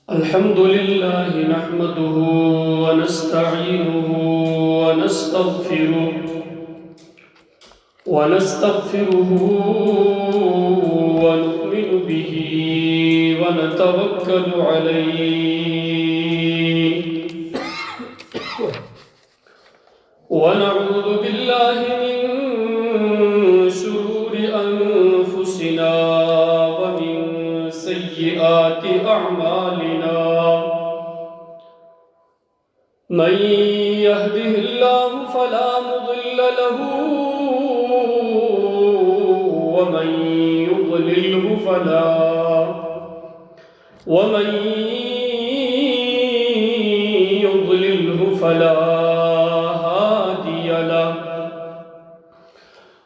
الحمد لله نحمده ونستعينه ونستغفره ونؤمن به ونتوكل عليه ونعوذ بالله من شرور أنفسنا ومن سيئات أعمالنا من يهده الله فلا مضل له ومن يضلله فلا هادي له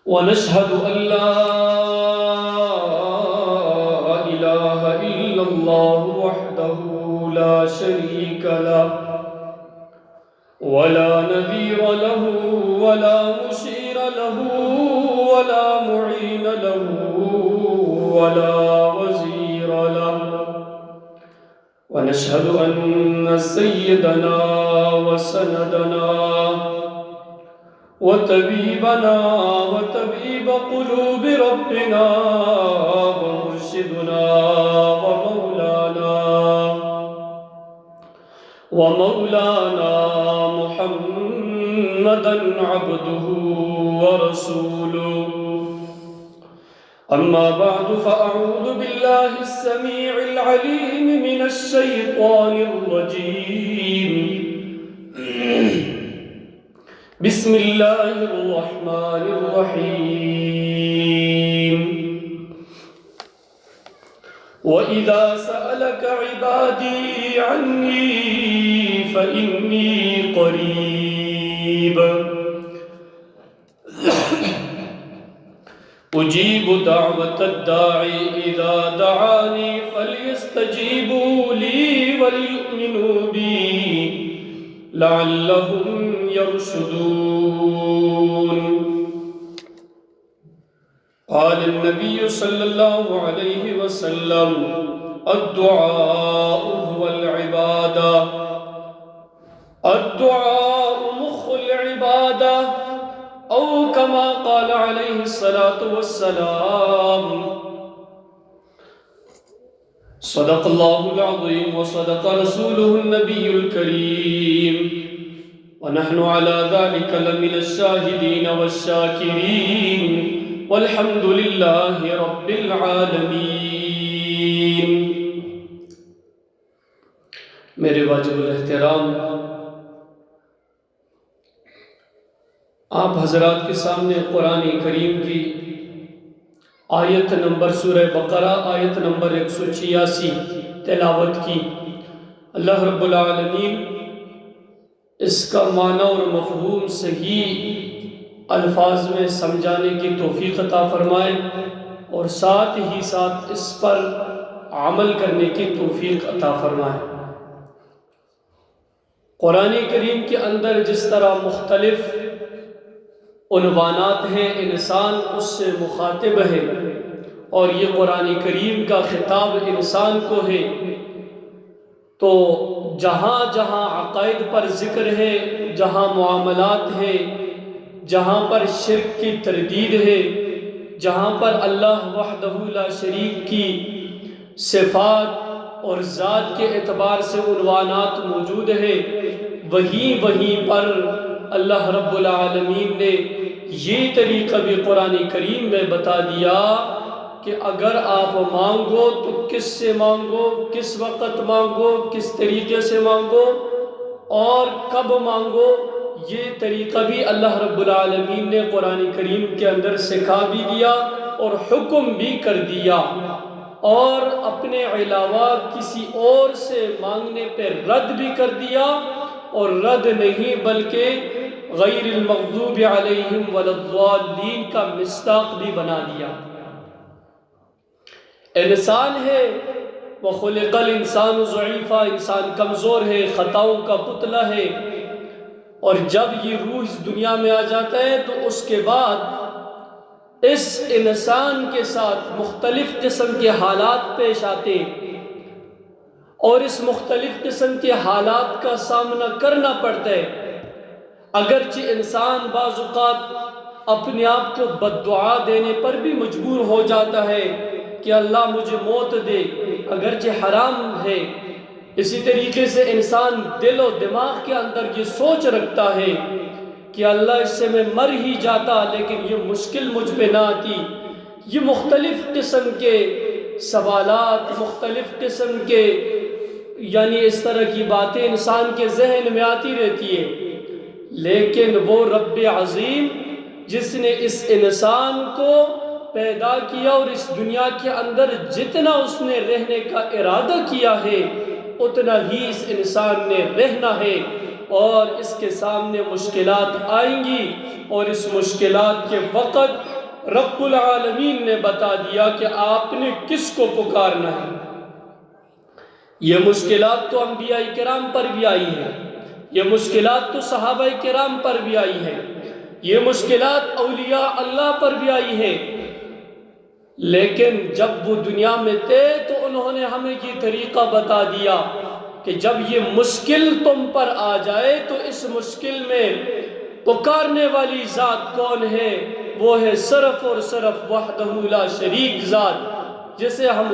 ونشهد أن لا إله إلا الله وحده لا شريك له ولا نذير له ولا مشير له ولا معين له ولا وزير له ونشهد أن سيدنا وسندنا وطبيبنا وطبيب قلوب ربنا ومرشدنا ومولانا محمدا عبده ورسوله أما بعد فأعوذ بالله السميع العليم من الشيطان الرجيم بسم الله الرحمن الرحيم وإذا سألك عبادي عني فإني قريب أجيب دعوة الداعي إذا دعاني فليستجيبوا لي وليؤمنوا بي لعلهم يرشدون. قال النبي صلى الله عليه وسلم الدعاء هو العبادة الدعاء مخ العبادة أو كما قال عليه الصلاة والسلام. صدق الله العظيم وصدق رسوله النبي الكريم ونحن على ذلك لمن الشاهدين والشاكرين والحمد لله رب العالمين. میرے واجب الاحترام آپ حضرات کے سامنے قرآن کریم کی آیت نمبر سورہ بقرہ آیت نمبر 186 تلاوت کی. اللہ رب العالمین اس کا معنی اور مفہوم صحیح الفاظ میں سمجھانے کی توفیق عطا فرمائے اور ساتھ ہی ساتھ اس پر عمل کرنے کی توفیق عطا فرمائے. قرآن کریم کے اندر جس طرح مختلف عنوانات ہیں انسان اس سے مخاطب ہے اور یہ قرآن کریم کا خطاب انسان کو ہے، تو جہاں جہاں عقائد پر ذکر ہے، جہاں معاملات ہے، جہاں پر شرک کی تردید ہے، جہاں پر اللہ وحدہ لا شریک کی صفات اور ذات کے اعتبار سے عنوانات موجود ہیں، وہیں پر اللہ رب العالمین نے یہ طریقہ بھی قرآن کریم میں بتا دیا کہ اگر آپ مانگو تو کس سے مانگو، کس وقت مانگو، کس طریقے سے مانگو اور کب مانگو. یہ طریقہ بھی اللہ رب العالمین نے قرآن کریم کے اندر سکھا بھی دیا اور حکم بھی کر دیا، اور اپنے علاوہ کسی اور سے مانگنے پہ رد بھی کر دیا، اور رد نہیں بلکہ غیر المغضوب علیہم ولا الضالین کا مصداق بھی بنا دیا. انسان ہے وَخُلِقَ الْإِنسَانُ ضَعِيفًا، انسان کمزور ہے، خطاؤں کا پتلا ہے، اور جب یہ روح اس دنیا میں آ جاتا ہے تو اس کے بعد اس انسان کے ساتھ مختلف قسم کے حالات پیش آتے. اور اس مختلف قسم کے حالات کا سامنا کرنا پڑتا ہے۔ اگرچہ انسان بعض اوقات اپنے آپ کو بد دعا دینے پر بھی مجبور ہو جاتا ہے کہ اللہ مجھے موت دے، اگرچہ حرام ہے۔ اسی طریقے سے انسان دل و دماغ کے اندر یہ سوچ رکھتا ہے کہ اللہ اس سے میں مر ہی جاتا لیکن یہ مشکل مجھ پہ نہ آتی۔ یہ مختلف قسم کے سوالات، مختلف قسم کے یعنی اس طرح کی باتیں انسان کے ذہن میں آتی رہتی ہے، لیکن وہ رب عظیم جس نے اس انسان کو پیدا کیا اور اس دنیا کے اندر جتنا اس نے رہنے کا ارادہ کیا ہے اتنا ہی اس انسان نے رہنا ہے، اور اس کے سامنے مشکلات آئیں گی، اور اس مشکلات کے وقت رب العالمین نے بتا دیا کہ آپ نے کس کو پکارنا ہے۔ یہ مشکلات تو انبیاء کرام پر بھی آئی ہیں، یہ مشکلات تو صحابہ کرام پر بھی آئی ہیں، یہ مشکلات اولیاء اللہ پر بھی آئی ہیں، لیکن جب وہ دنیا میں تھے تو انہوں نے ہمیں یہ طریقہ بتا دیا کہ جب یہ مشکل تم پر آ جائے تو اس مشکل میں پکارنے والی ذات کون ہے؟ وہ ہے صرف اور صرف وحدہ لا شریک ذات، جسے ہم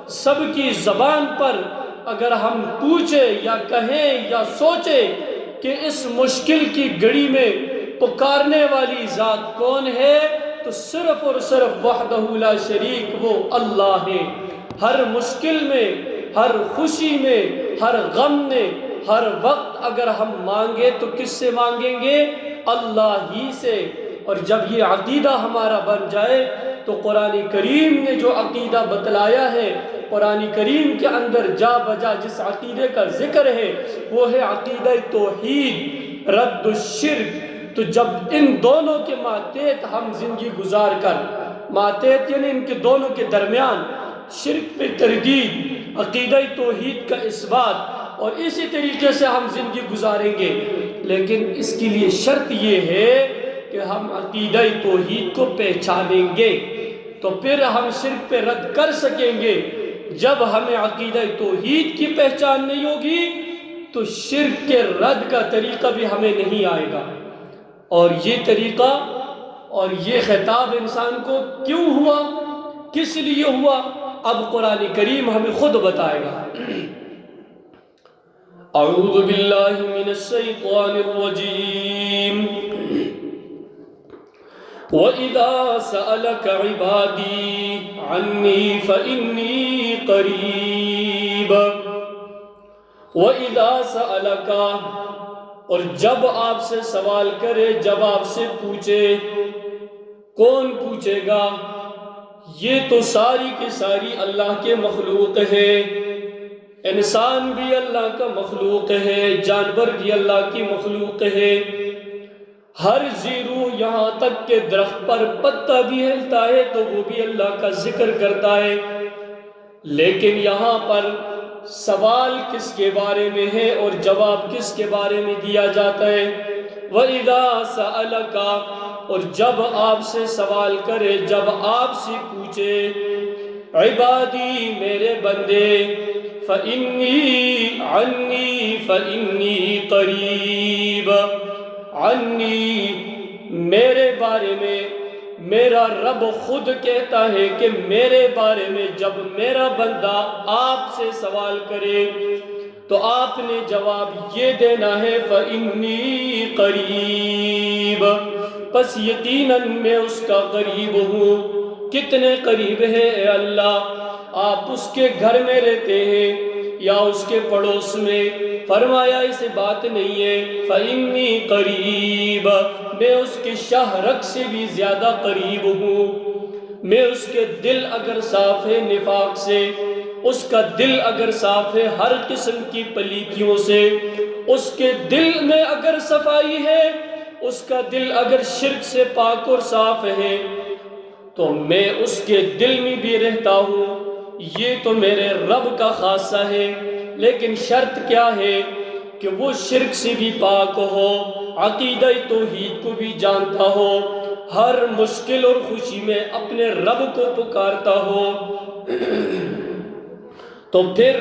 سب کی زبان پر اگر ہم پوچھیں یا کہیں یا سوچیں کہ اس مشکل کی گھڑی میں پکارنے والی ذات کون ہے تو صرف اور صرف وحدہ لا شریک وہ اللہ ہے۔ ہر مشکل میں، ہر خوشی میں، ہر غم میں، ہر وقت اگر ہم مانگے تو کس سے مانگیں گے؟ اللہ ہی سے۔ اور جب یہ عقیدہ ہمارا بن جائے تو قرآن کریم نے جو عقیدہ بتلایا ہے، قرآن کریم کے اندر جا بجا جس عقیدے کا ذکر ہے وہ ہے عقیدہ توحید، رد الشرک۔ تو جب ان دونوں کے ماتحت ہم زندگی گزار کر، ماتحت یعنی ان کے دونوں کے درمیان شرک پہ تردید، عقیدہ توحید کا اثبات، اور اسی طریقے سے ہم زندگی گزاریں گے، لیکن اس کے لیے شرط یہ ہے کہ ہم عقیدہ توحید کو پہچانیں گے، تو پھر ہم شرک پہ رد کر سکیں گے۔ جب ہمیں عقیدہ توحید کی پہچان نہیں ہوگی تو شرک کے رد کا طریقہ بھی ہمیں نہیں آئے گا۔ اور یہ طریقہ اور یہ خطاب انسان کو کیوں ہوا، کس لیے ہوا، اب قرآن کریم ہمیں خود بتائے گا۔ اعوذ باللہ من الشیطان الرجیم۔ وَإِذَا سَأَلَكَ عِبَادِي عَنِّي فَإِنِّي قَرِيبٌ۔ وَإِذَا سَأَلَكَ، اور جب آپ سے سوال کرے، جب آپ سے پوچھے، کون پوچھے گا؟ یہ تو ساری کی ساری اللہ کے مخلوق ہے، انسان بھی اللہ کا مخلوق ہے، جانور بھی اللہ کی مخلوق ہے، ہر ذی روح یہاں تک کہ درخت پر پتا بھی ہلتا ہے تو وہ بھی اللہ کا ذکر کرتا ہے، لیکن یہاں پر سوال کس کے بارے میں ہے اور جواب کس کے بارے میں دیا جاتا ہے؟ وَإِذَا سَأَلَكَ، اور جب آپ سے سوال کرے، جب آپ سے پوچھے، عبادی میرے بندے، فَإِنِّي عَنِّي فَإِنِّي قَرِيبٌ، عنی میرے بارے میں میرا رب خود کہتا ہے کہ میرے بارے میں جب میرا بندہ آپ سے سوال کرے تو آپ نے جواب یہ دینا ہے فَإِنِّي قَرِيبٌ، پس یقیناً میں اس کا قریب ہوں۔ کتنے قریب ہے اے اللہ؟ آپ اس کے گھر میں رہتے ہیں یا اس کے پڑوس میں؟ فرمایا اسے بات نہیں ہے، فَإِنِّي قَرِيبٌ، میں اس کے شاہ رگ سے بھی زیادہ قریب ہوں۔ میں اس کے دل اگر صاف ہے نفاق سے، اس کا دل اگر صاف ہے ہر قسم کی پلیتیوں سے، اس کے دل میں اگر صفائی ہے، اس کا دل اگر شرک سے پاک اور صاف ہے تو میں اس کے دل میں بھی رہتا ہوں۔ یہ تو میرے رب کا خاصہ ہے، لیکن شرط کیا ہے کہ وہ شرک سے بھی پاک ہو، عقیدہ توحید کو بھی جانتا ہو، ہر مشکل اور خوشی میں اپنے رب کو پکارتا ہو۔ تو پھر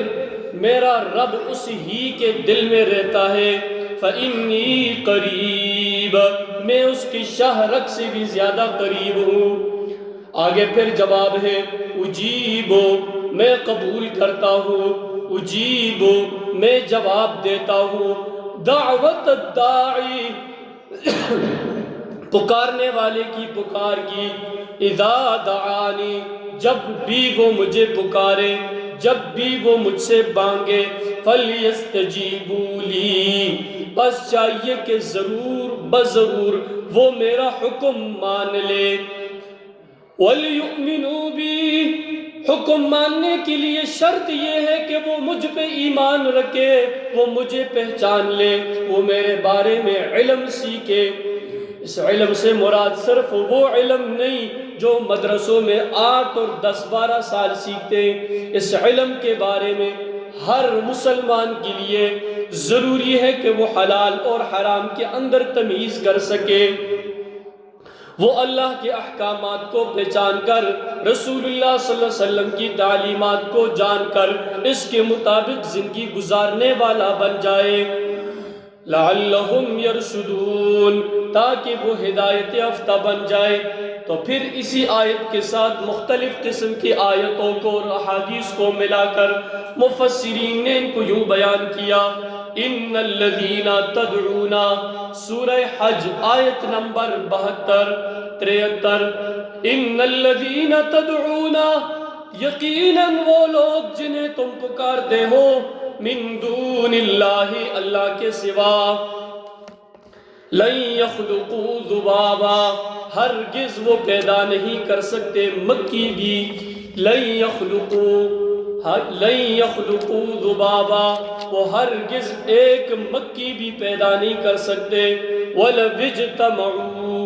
میرا رب اس ہی کے دل میں رہتا ہے۔ فَإِنِّي قریب، میں اس کی شاہ رگ سے بھی زیادہ قریب ہوں۔ آگے پھر جواب ہے اجیبو، میں قبول کرتا ہوں، اجیبو، میں جواب دیتا ہوں، دعوت الداعی، پکارنے والے کی پکار کی، اذا دعانی، جب بھی وہ مجھے پکارے، جب بھی وہ مجھ سے مانگے، فَلْيَسْتَجِيبُوا لِي، بس چاہیے کہ ضرور بضرور وہ میرا حکم مان لے، وَلْيُؤْمِنُوا بِي، حکم ماننے کے لیے شرط یہ ہے کہ وہ مجھ پہ ایمان رکھے، وہ مجھے پہچان لے، وہ میرے بارے میں علم سیکھے۔ اس علم سے مراد صرف وہ علم نہیں جو مدرسوں میں 8 اور 10 12 سال سیکھتے ہیں۔ اس علم کے بارے میں ہر مسلمان کے لیے ضروری ہے کہ وہ حلال اور حرام کے اندر تمیز کر سکے، وہ اللہ کے احکامات کو پہچان کر، رسول اللہ صلی اللہ علیہ وسلم کی تعلیمات کو جان کر اس کے مطابق زندگی گزارنے والا بن جائے، لعلہم یرشدون، تاکہ وہ ہدایت یافتہ بن جائے۔ تو پھر اسی آیت کے ساتھ مختلف قسم کی آیتوں کو اور احادیث کو ملا کر مفسرین نے ان کو یوں بیان کیا، ان الذین تدعون، سورہ حج آیت نمبر 72 73، ان الذین تدعون، یقیناً وہ لوگ جنہیں تم پکارتے ہو، من دون اللہ، اللہ کے سوا، لن یخلقوا ذبابا، ہرگز وہ پیدا نہیں کر سکتے مکھی بھی، لن یخلقوا ذبابا، وہ ہرگز ایک مکھی بھی پیدا نہیں کر سکتے، وَلَوِ اجْتَمَعُوا،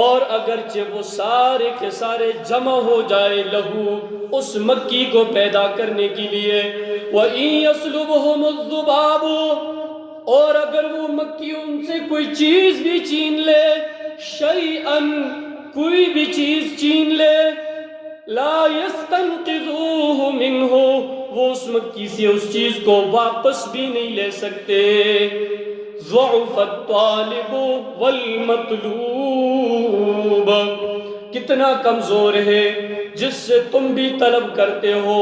اور اگرچہ وہ سارے کے سارے جمع ہو جائے لہو، اس مکھی کو پیدا کرنے کے لیے، وَإِن يَسْلُبْهُمُ الذُّبَابُ، اور اگر وہ مکھی ان سے کوئی چیز بھی چھین لے، شیئن، کوئی بھی چیز چھین لے، لا يستنقذوه منہ، وہ اس مکھی سے اس چیز کو واپس بھی نہیں لے سکتے، ضعف الطالب والمطلوب، کتنا کمزور ہے جس سے تم بھی طلب کرتے ہو،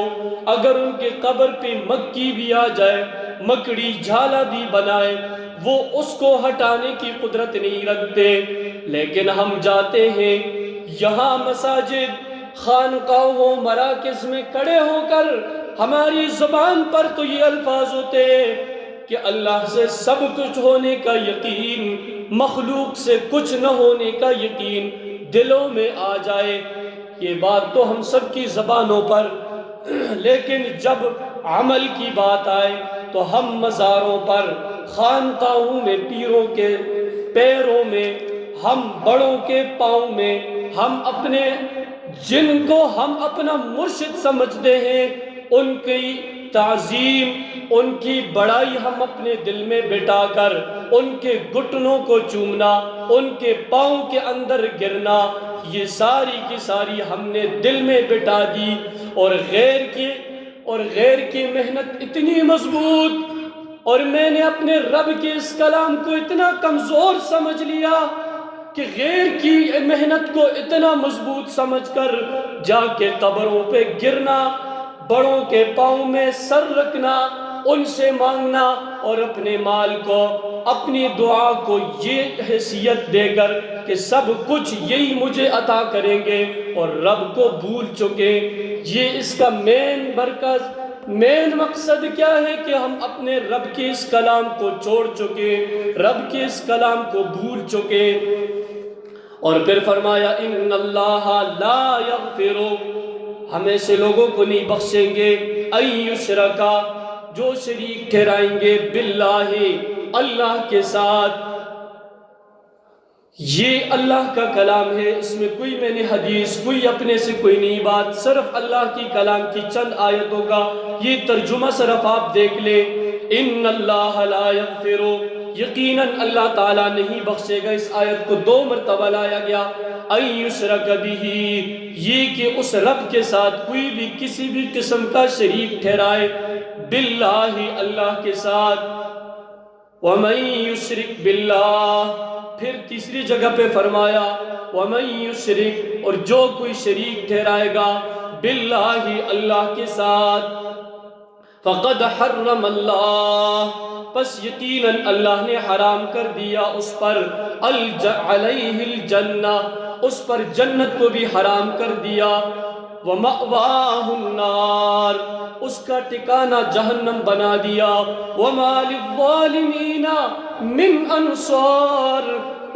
اگر ان کے قبر پہ مکھی بھی آ جائے، مکڑی جھالا بھی بنائے، وہ اس کو ہٹانے کی قدرت نہیں رکھتے، لیکن ہم جاتے ہیں یہاں مساجد، خانقاہوں، مراکز میں کھڑے ہو کر ہماری زبان پر تو یہ الفاظ ہوتے ہیں کہ اللہ سے سب کچھ ہونے کا یقین، مخلوق سے کچھ نہ ہونے کا یقین دلوں میں آ جائے، یہ بات تو ہم سب کی زبانوں پر، لیکن جب عمل کی بات آئے تو ہم مزاروں پر، خانقاہوں میں، پیروں کے پیروں میں، ہم بڑوں کے پاؤں میں، ہم اپنے جن کو ہم اپنا مرشد سمجھتے ہیں ان کی تعظیم، ان کی بڑائی ہم اپنے دل میں بٹھا کر ان کے گھٹنوں کو چومنا، ان کے پاؤں کے اندر گرنا، یہ ساری کی ساری ہم نے دل میں بٹھا دی، اور غیر کی محنت اتنی مضبوط، اور میں نے اپنے رب کے اس کلام کو اتنا کمزور سمجھ لیا کہ غیر کی محنت کو اتنا مضبوط سمجھ کر جا کے قبروں پہ گرنا، بڑوں کے پاؤں میں سر رکھنا، ان سے مانگنا، اور اپنے مال کو، اپنی دعا کو یہ حیثیت دے کر کہ سب کچھ یہی مجھے عطا کریں گے، اور رب کو بھول چکے۔ یہ اس کا مین مقصد کیا ہے کہ ہم اپنے رب کے اس کلام کو چھوڑ چکے، رب کے اس کلام کو بھول چکے۔ اور پھر فرمایا ان اللہ لا یغفر، ہم ایسے لوگوں کو نہیں بخشیں گے، ان یشرکا، جو شریک ٹھہرائیں گے، باللہ، اللہ کے ساتھ۔ یہ اللہ کا کلام ہے، اس میں کوئی میں نے حدیث، کوئی اپنے سے کوئی نہیں بات، صرف اللہ کی کلام کی چند آیتوں کا یہ ترجمہ صرف آپ دیکھ لیں، ان اللہ لا یغفر، یقیناً اللہ تعالیٰ نہیں بخشے گا۔ اس آیت کو 2 مرتبہ لایا گیا، ان یشرک بہ، یہ کہ اس رب کے ساتھ کوئی بھی کسی بھی قسم کا شریک ٹھہرائے، باللہ اللہ کے ساتھ، وَمَن يُشْرِكْ بِاللَّهِ، پھر تیسری جگہ پہ فرمایا وَمَن يُشْرِكْ، اور جو کوئی شریک ٹھہرائے گا بِاللَّهِ اللہ کے ساتھ، فَقَدْ حَرَّمَ اللَّهُ، پس یقیناً اللہ نے حرام کر دیا اس پر علیہ الجنہ، اس پر جنت کو بھی حرام کر دیا، وَمَأْوَاهُ النَّارُ، اس کا ٹھکانہ جہنم بنا دیا، وَمَا لِلظَّالِمِينَ مِنْ أَنصَارٍ،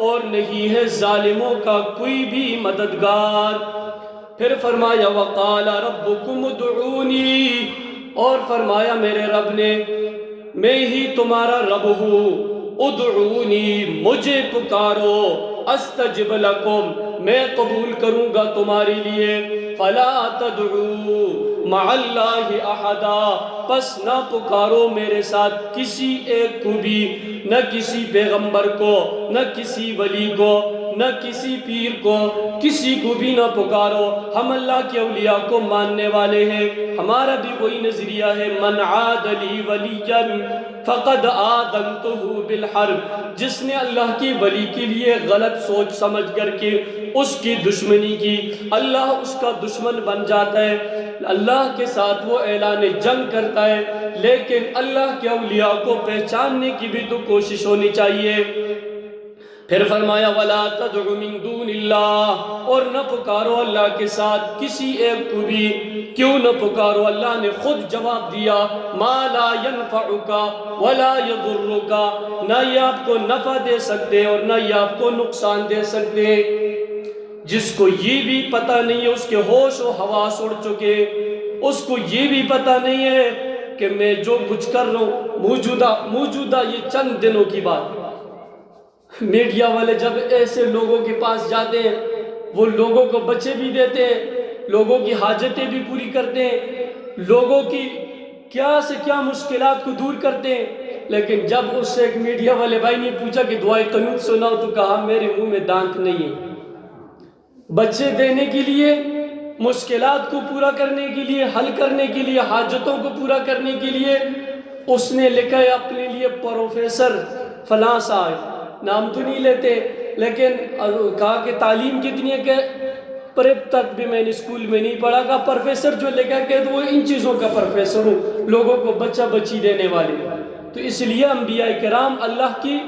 اور نہیں ہے ظالموں کا کوئی بھی مددگار۔ پھر فرمایا وَقَالَ رَبُّكُمُ ادْعُونِي، اور فرمایا میرے رب نے میں ہی تمہارا رب ہوں، ادعونی، مجھے پکارو، استجب لکم، میں قبول کروں گا تمہارے لیے، فلا تدعو مع اللہ احدا، پس نہ پکارو میرے ساتھ کسی ایک کو بھی، نہ کسی پیغمبر کو، نہ کسی ولی کو، نہ کسی پیر کو، کسی کو بھی نہ پکارو۔ ہم اللہ کے اولیاء کو ماننے والے ہیں، ہمارا بھی وہی نظریہ ہے، من عاد لی ولیا فقد آذنتہ بالحرب، جس نے اللہ کی ولی کے لیے غلط سوچ سمجھ کر کے اس کی دشمنی کی، اللہ اس کا دشمن بن جاتا ہے، اللہ کے ساتھ وہ اعلان جنگ کرتا ہے۔ لیکن اللہ کے اولیاء کو پہچاننے کی بھی تو کوشش ہونی چاہیے۔ پھر فرمایا وَلَا تَدْعُ مِن دُونِ اللَّهِ، اور نہ پکارو اللہ کے ساتھ کسی ایک کو بھی۔ کیوں نہ پکارو؟ اللہ نے خود جواب دیا مَا لَا يَنفَعُكَ وَلَا يَضُرُّكَ، نہ یہ آپ کو نفع دے سکتے اور نہ یہ آپ کو نقصان دے سکتے۔ جس کو یہ بھی پتہ نہیں ہے، اس کے ہوش و حواس اڑ چکے، اس کو یہ بھی پتہ نہیں ہے کہ میں جو کچھ کر رہا ہوں موجودہ یہ چند دنوں کی بات۔ میڈیا والے جب ایسے لوگوں کے پاس جاتے ہیں، وہ لوگوں کو بچے بھی دیتے ہیں، لوگوں کی حاجتیں بھی پوری کرتے ہیں، لوگوں کی کیا سے کیا مشکلات کو دور کرتے ہیں، لیکن جب اس سے ایک میڈیا والے بھائی نے پوچھا کہ دعائے قنوت سناؤ تو کہا میرے منہ میں دانت نہیں ہے۔ بچے دینے کے لیے، مشکلات کو پورا کرنے کے لیے، حل کرنے کے لیے، حاجتوں کو پورا کرنے کے لیے اس نے لکھا ہے اپنے لیے پروفیسر فلاں صاحب، نام تو نہیں لیتے، لیکن کہا کہ تعلیم کتنی ہے، کہ پریپ تک بھی میں نے اسکول میں نہیں پڑھا، کہا پروفیسر جو لکھا کہ وہ ان چیزوں کا پروفیسر ہوں، لوگوں کو بچہ بچی دینے والے۔ تو اس لیے انبیاء کرام اللہ کی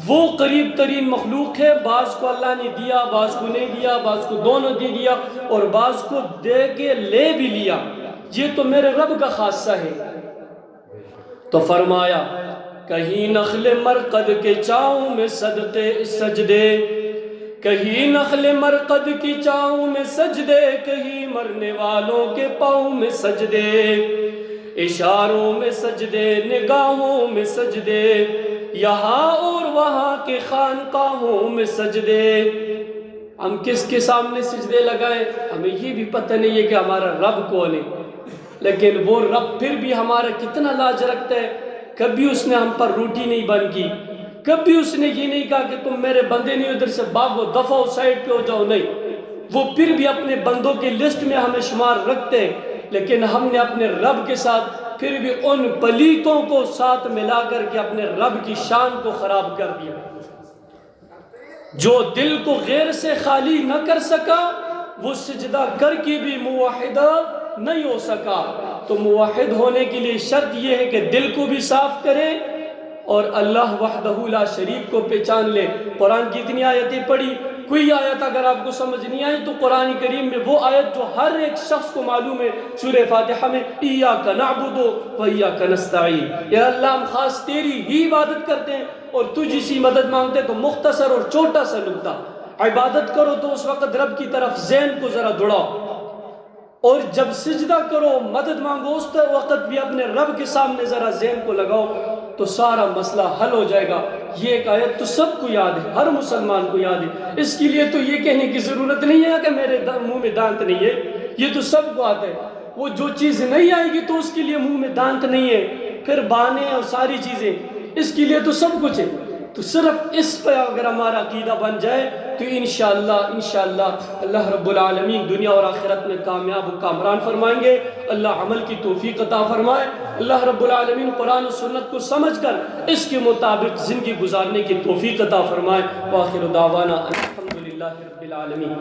وہ قریب ترین مخلوق ہے، بعض کو اللہ نے دیا، بعض کو نہیں دیا، بعض کو دونوں دے دیا، اور بعض کو دے کے لے بھی لیا، یہ تو میرے رب کا خاصہ ہے۔ تو فرمایا کہیں نخل مرقد کے چاؤں میں صدقے سجدے، کہیں نخل مرقد کی چاؤں میں سجدے، کہیں مرنے والوں کے پاؤں میں سجدے، اشاروں میں سجدے، نگاہوں میں سجدے، یہاں اور وہاں کے خانقاہوں میں سجدے۔ ہم کس کے سامنے سجدے لگائیں؟ ہمیں یہ بھی پتہ نہیں ہے کہ ہمارا رب کون ہے، لیکن وہ رب پھر بھی ہمارا کتنا لاج رکھتا ہے۔ کبھی اس نے ہم پر روٹی نہیں بند کی، کبھی اس نے یہ نہیں کہا کہ تم میرے بندے نہیں، ادھر سے بھاگو، دفعہ ہو، سائڈ پہ ہو جاؤ، نہیں، وہ پھر بھی اپنے بندوں کی لسٹ میں ہمیں شمار رکھتے ہیں۔ لیکن ہم نے اپنے رب کے ساتھ پھر بھی ان پلیتوں کو ساتھ ملا کر کے اپنے رب کی شان کو خراب کر دیا۔ جو دل کو غیر سے خالی نہ کر سکا، وہ سجدہ کر کے بھی موحدہ نہیں ہو سکا۔ تو موحد ہونے کے لیے شرط یہ ہے کہ دل کو بھی صاف کرے اور اللہ وحدہ لا شریک کو پہچان لے۔ قرآن کی اتنی آیتیں پڑھی، کوئی آیت اگر آپ کو سمجھ نہیں آئی تو قرآن کریم میں وہ آیت جو ہر ایک شخص کو معلوم ہے، سورہ فاتحہ میں ایاک نعبد و ایاک نستعین، یا اللہ ہم خاص تیری ہی عبادت کرتے ہیں اور تجھ سے مدد مانگتے ہیں۔ تو مختصر اور چھوٹا سا نکتہ، عبادت کرو تو اس وقت رب کی طرف ذہن کو ذرا دوڑاؤ، اور جب سجدہ کرو، مدد مانگو، اس وقت بھی اپنے رب کے سامنے ذرا ذہن کو لگاؤ، تو سارا مسئلہ حل ہو جائے گا۔ یہ ایک آیت تو سب کو یاد ہے، ہر مسلمان کو یاد ہے، اس کے لیے تو یہ کہنے کی ضرورت نہیں ہے کہ میرے منہ میں دانت نہیں ہے، یہ تو سب کو آتا ہے۔ وہ جو چیز نہیں آئے گی تو اس کے لیے منہ میں دانت نہیں ہے، پھر بہانے اور ساری چیزیں، اس کے لیے تو سب کچھ ہے۔ تو صرف اس پہ اگر ہمارا عقیدہ بن جائے تو انشاءاللہ اللہ رب العالمین دنیا اور آخرت میں کامیاب و کامران فرمائیں گے. اللہ عمل کی توفیق عطا فرمائے. اللہ رب العالمین قرآن و سنت کو سمجھ کر اس کے مطابق زندگی گزارنے کی توفیق عطا فرمائے. وآخر دعوانا الحمدللہ رب العالمین.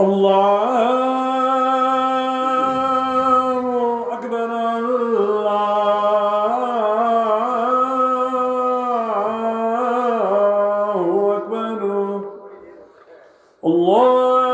اللہ اکبر اللہ اکبر اللہ